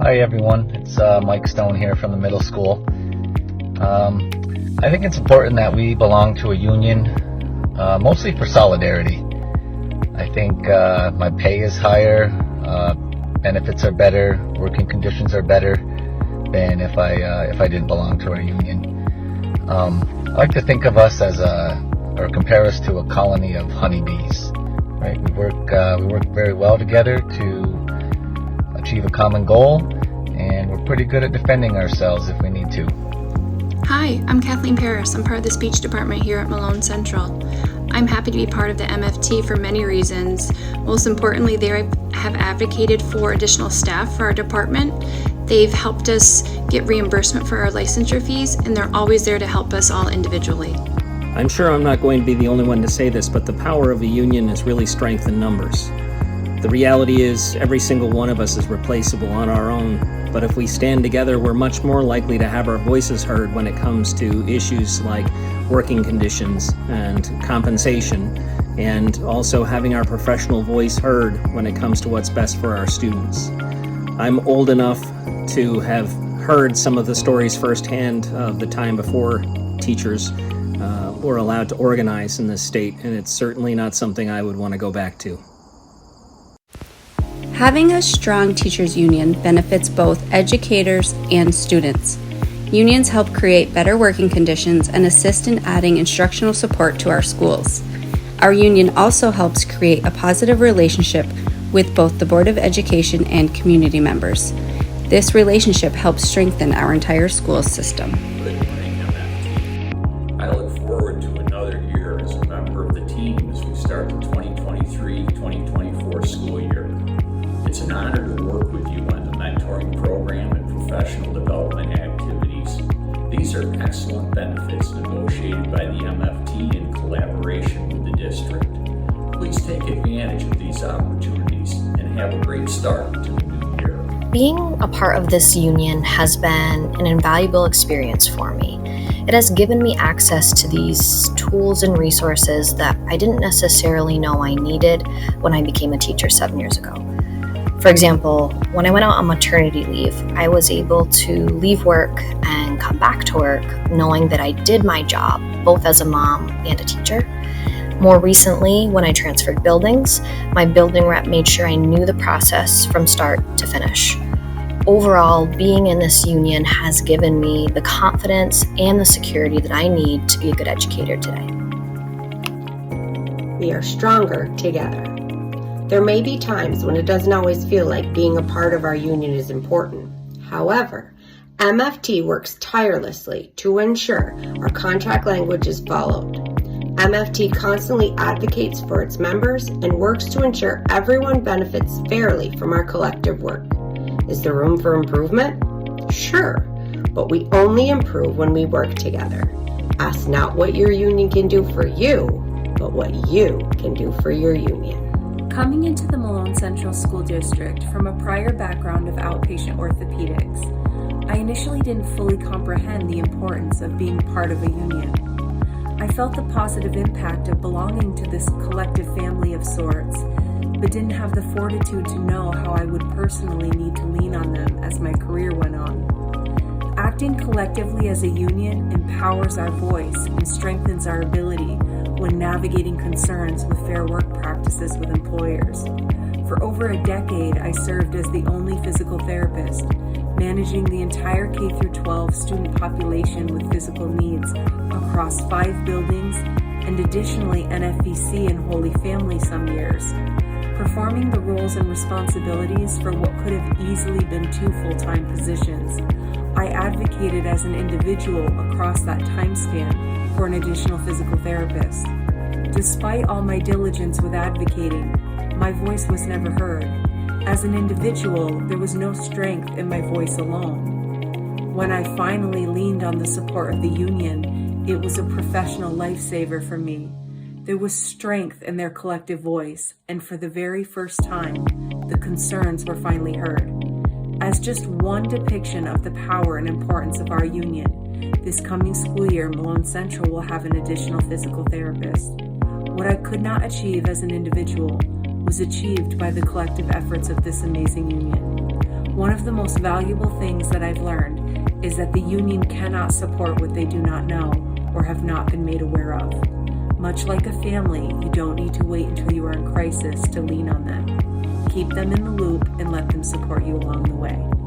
Hi everyone, it's Mike Stone here from the middle school. I think it's important that we belong to a union, mostly for solidarity. I think my pay is higher, benefits are better, working conditions are better than if I didn't belong to a union. I like to think of us as or compare us to a colony of honeybees. Right? We work very well together to achieve a common goal, and we're pretty good at defending ourselves if we need to. Hi, I'm Kathleen Paris. I'm part of the speech department here at Malone Central. I'm happy to be part of the MFT for many reasons. Most importantly, they have advocated for additional staff for our department. They've helped us get reimbursement for our licensure fees, and they're always there to help us all individually. I'm sure I'm not going to be the only one to say this, but the power of a union is really strength in numbers. The reality is every single one of us is replaceable on our own, but if we stand together, we're much more likely to have our voices heard when it comes to issues like working conditions and compensation, and also having our professional voice heard when it comes to what's best for our students. I'm old enough to have heard some of the stories firsthand of the time before teachers were allowed to organize in this state, and it's certainly not something I would want to go back to. Having a strong teachers union benefits both educators and students. Unions help create better working conditions and assist in adding instructional support to our schools. Our union also helps create a positive relationship with both the Board of Education and community members. This relationship helps strengthen our entire school system. I look forward to another year as a member of the team as we start the 2023-2024 school year. It's an honor to work with you on the mentoring program and professional development activities. These are excellent benefits negotiated by the MFT in collaboration with the district. Please take advantage of these opportunities and have a great start to the new year. Being a part of this union has been an invaluable experience for me. It has given me access to these tools and resources that I didn't necessarily know I needed when I became a teacher 7 years ago. For example, when I went out on maternity leave, I was able to leave work and come back to work knowing that I did my job, both as a mom and a teacher. More recently, when I transferred buildings, my building rep made sure I knew the process from start to finish. Overall, being in this union has given me the confidence and the security that I need to be a good educator today. We are stronger together. There may be times when it doesn't always feel like being a part of our union is important. However, MFT works tirelessly to ensure our contract language is followed. MFT constantly advocates for its members and works to ensure everyone benefits fairly from our collective work. Is there room for improvement? Sure, but we only improve when we work together. Ask not what your union can do for you, but what you can do for your union. Coming into the Malone Central School District from a prior background of outpatient orthopedics, I initially didn't fully comprehend the importance of being part of a union. I felt the positive impact of belonging to this collective family of sorts, but didn't have the fortitude to know how I would personally need to lean on them as my career went on. Acting collectively as a union empowers our voice and strengthens our ability when navigating concerns with fair work practices with employers. For over a decade, I served as the only physical therapist, managing the entire K-12 student population with physical needs across 5 buildings and additionally NFVC and Holy Family some years, performing the roles and responsibilities for what could have easily been 2 full-time positions. I advocated as an individual across that time span for an additional physical therapist. Despite all my diligence with advocating, my voice was never heard. As an individual, there was no strength in my voice alone. When I finally leaned on the support of the union, it was a professional lifesaver for me. There was strength in their collective voice, and for the very first time, the concerns were finally heard. As just one depiction of the power and importance of our union, this coming school year, Malone Central will have an additional physical therapist. What I could not achieve as an individual was achieved by the collective efforts of this amazing union. One of the most valuable things that I've learned is that the union cannot support what they do not know or have not been made aware of. Much like a family, you don't need to wait until you are in crisis to lean on them. Keep them in the loop and let them support you along the way.